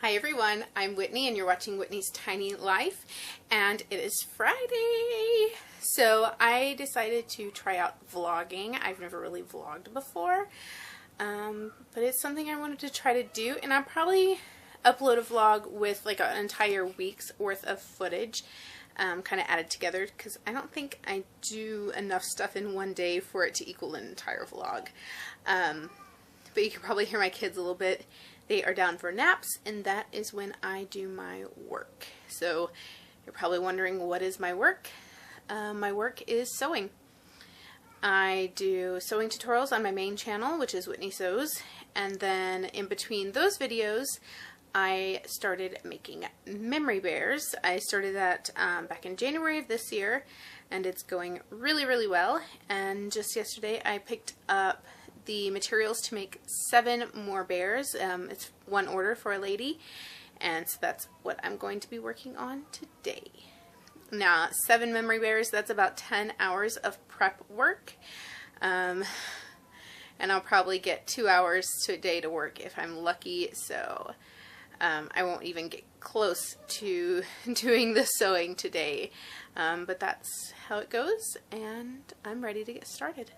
Hi everyone, I'm Whitney and you're watching Whitney's Tiny Life, and it is Friday. So I decided to try out vlogging. I've never really vlogged before, but it's something I wanted to try to do, and I'll probably upload a vlog with like an entire week's worth of footage kind of added together, because I don't think I do enough stuff in one day for it to equal an entire vlog. But you can probably hear my kids a little bit. They are down for naps, and that is when I do my work. So you're probably wondering, what is my work? My work is sewing. I do sewing tutorials on my main channel, which is Whitney Sews, and then in between those videos I started making memory bears. I started that back in January of this year, and it's going really well. And just yesterday I picked up the materials to make 7 more bears. It's one order for a lady, and so that's what I'm going to be working on today. Now, 7 memory bears, that's about 10 hours of prep work, and I'll probably get 2 hours today to work if I'm lucky, so I won't even get close to doing the sewing today, but that's how it goes, and I'm ready to get started.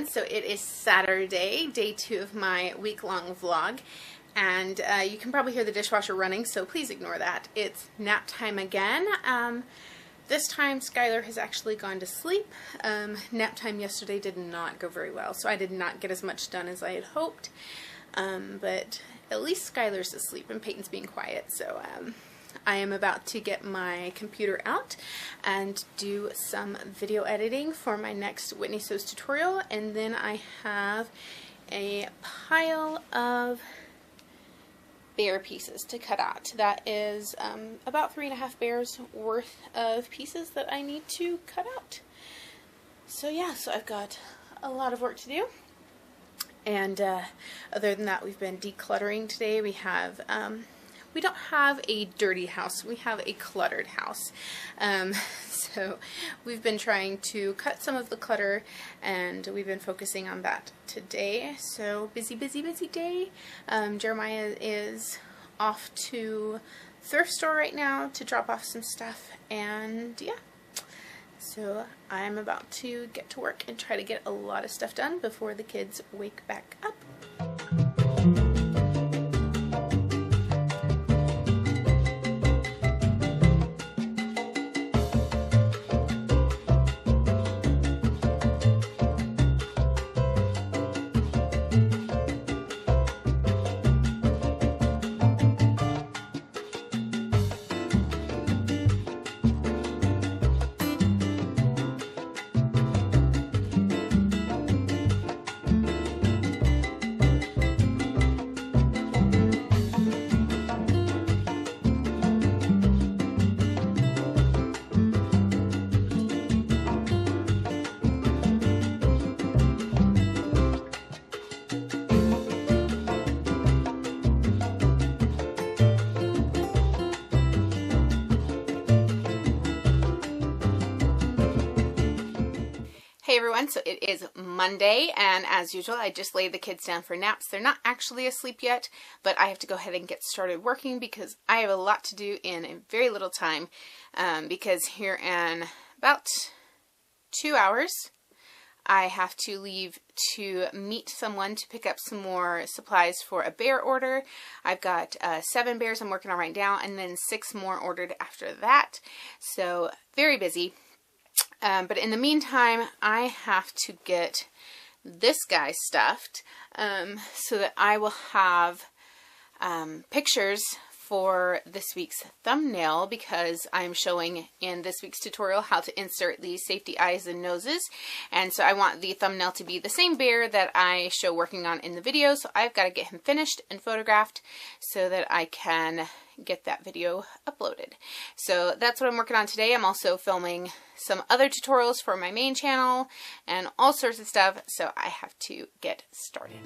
So it is Saturday, day 2 of my week-long vlog, and you can probably hear the dishwasher running, so please ignore that. It's nap time again. This time Skylar has actually gone to sleep. Nap time yesterday did not go very well, so I did not get as much done as I had hoped, but at least Skylar's asleep and Peyton's being quiet, so I am about to get my computer out and do some video editing for my next Whitney Sews tutorial, and then I have a pile of bear pieces to cut out. That is about 3.5 bears worth of pieces that I need to cut out. So yeah, so I've got a lot of work to do, and other than that, we've been decluttering today. We don't have a dirty house, we have a cluttered house. So we've been trying to cut some of the clutter, and we've been focusing on that today. So busy day. Jeremiah is off to thrift store right now to drop off some stuff, and yeah. So I'm about to get to work and try to get a lot of stuff done before the kids wake back up. Hey everyone, so it is Monday, and as usual I just laid the kids down for naps. They're not actually asleep yet, but I have to go ahead and get started working because I have a lot to do in a very little time, because here in about 2 hours I have to leave to meet someone to pick up some more supplies for a bear order. I've got 7 bears I'm working on right now, and then 6 more ordered after that. So very busy. But in the meantime, I have to get this guy stuffed so that I will have pictures for this week's thumbnail, because I'm showing in this week's tutorial how to insert the safety eyes and noses, and so I want the thumbnail to be the same bear that I show working on in the video. So I've got to get him finished and photographed so that I can get that video uploaded. So that's what I'm working on today. I'm also filming some other tutorials for my main channel and all sorts of stuff, so I have to get started.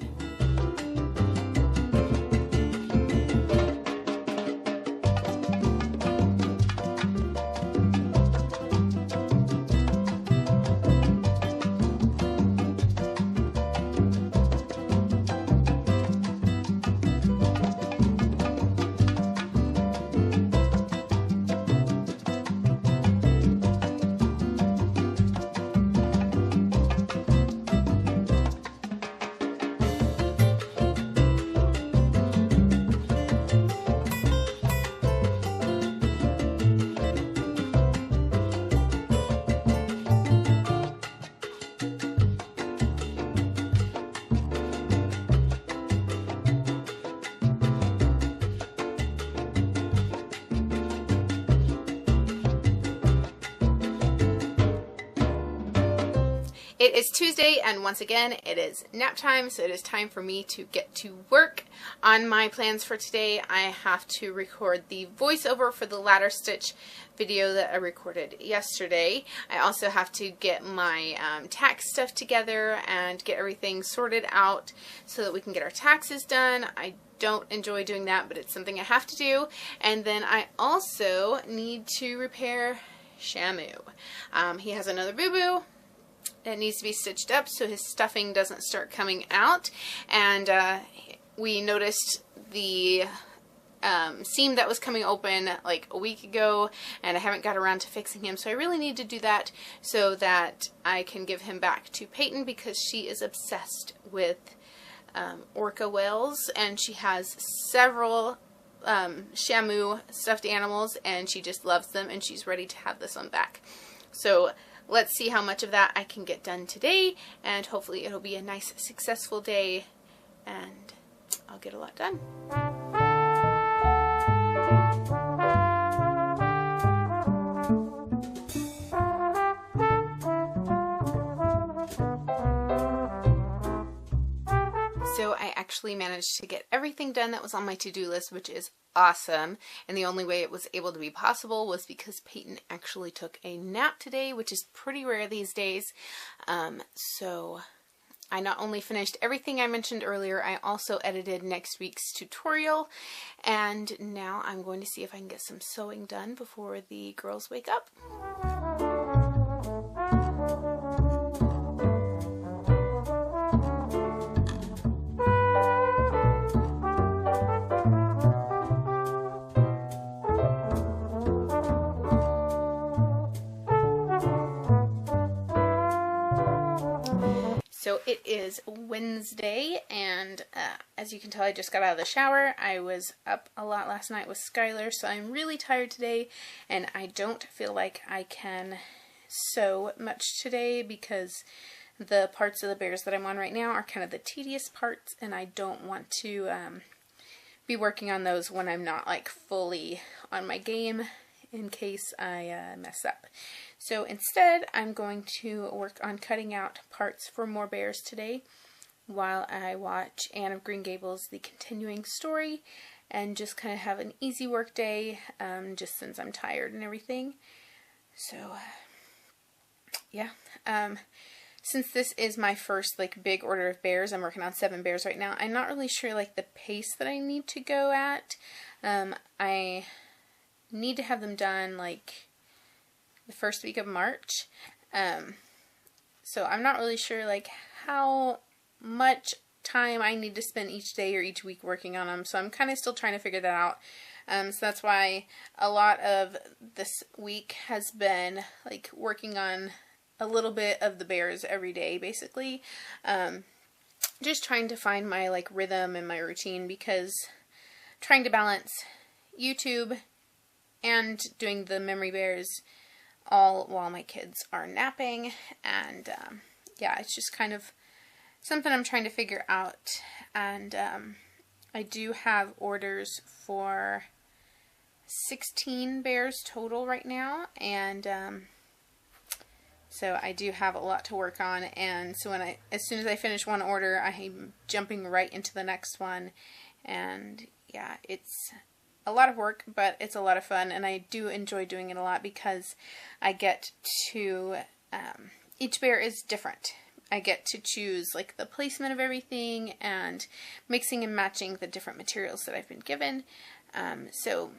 It is Tuesday, and once again, it is nap time, so it is time for me to get to work on my plans for today. I have to record the voiceover for the ladder stitch video that I recorded yesterday. I also have to get my tax stuff together and get everything sorted out so that we can get our taxes done. I don't enjoy doing that, but it's something I have to do. And then I also need to repair Shamu. He has another boo-boo. It needs to be stitched up so his stuffing doesn't start coming out, and we noticed the seam that was coming open like a week ago, and I haven't got around to fixing him, so I really need to do that so that I can give him back to Peyton, because she is obsessed with orca whales, and she has several Shamu stuffed animals, and she just loves them, and she's ready to have this one back. So let's see how much of that I can get done today, and hopefully it'll be a nice, successful day, and I'll get a lot done. So I actually managed to get everything done that was on my to-do list, which is awesome. And the only way it was able to be possible was because Peyton actually took a nap today, which is pretty rare these days. So I not only finished everything I mentioned earlier, I also edited next week's tutorial. And now I'm going to see if I can get some sewing done before the girls wake up. So it is Wednesday, and as you can tell, I just got out of the shower. I was up a lot last night with Skylar, so I'm really tired today, and I don't feel like I can sew much today because the parts of the bears that I'm on right now are kind of the tedious parts, and I don't want to be working on those when I'm not like fully on my game in case I mess up. So instead, I'm going to work on cutting out parts for more bears today while I watch Anne of Green Gables, the continuing story, and just kind of have an easy work day, just since I'm tired and everything. So, yeah. Since this is my first like big order of bears, I'm working on 7 bears right now. I'm not really sure like the pace that I need to go at. I need to have them done like the first week of March. So I'm not really sure like how much time I need to spend each day or each week working on them. So I'm kind of still trying to figure that out. So that's why a lot of this week has been like working on a little bit of the bears every day, basically. Just trying to find my like rhythm and my routine, because trying to balance YouTube and doing the memory bears all while my kids are napping. And yeah, it's just kind of something I'm trying to figure out. And I do have orders for 16 bears total right now, and so I do have a lot to work on. And so as soon as I finish one order, I'm jumping right into the next one. And yeah, it's a lot of work, but it's a lot of fun, and I do enjoy doing it a lot because I get to, each bear is different. I get to choose like the placement of everything and mixing and matching the different materials that I've been given. So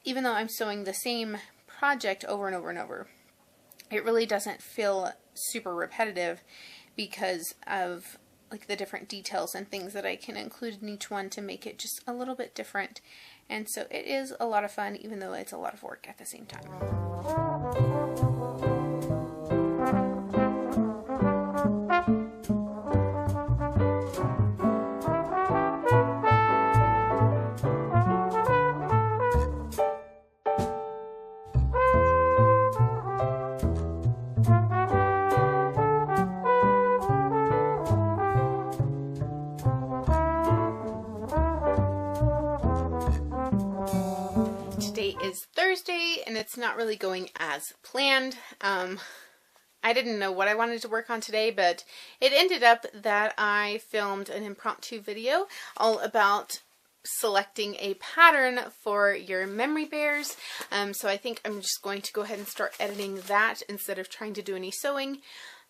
even though I'm sewing the same project over and over and over, it really doesn't feel super repetitive because of like the different details and things that I can include in each one to make it just a little bit different. And so it is a lot of fun, even though it's a lot of work at the same time. Today is Thursday, and it's not really going as planned. I didn't know what I wanted to work on today, but it ended up that I filmed an impromptu video all about selecting a pattern for your memory bears. So I think I'm just going to go ahead and start editing that instead of trying to do any sewing.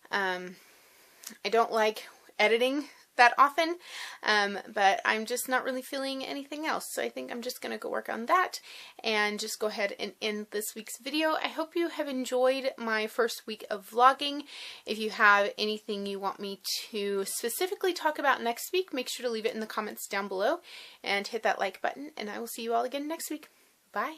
I don't like editing that often, but I'm just not really feeling anything else. So I think I'm just going to go work on that and just go ahead and end this week's video. I hope you have enjoyed my first week of vlogging. If you have anything you want me to specifically talk about next week, make sure to leave it in the comments down below and hit that like button, and I will see you all again next week. Bye.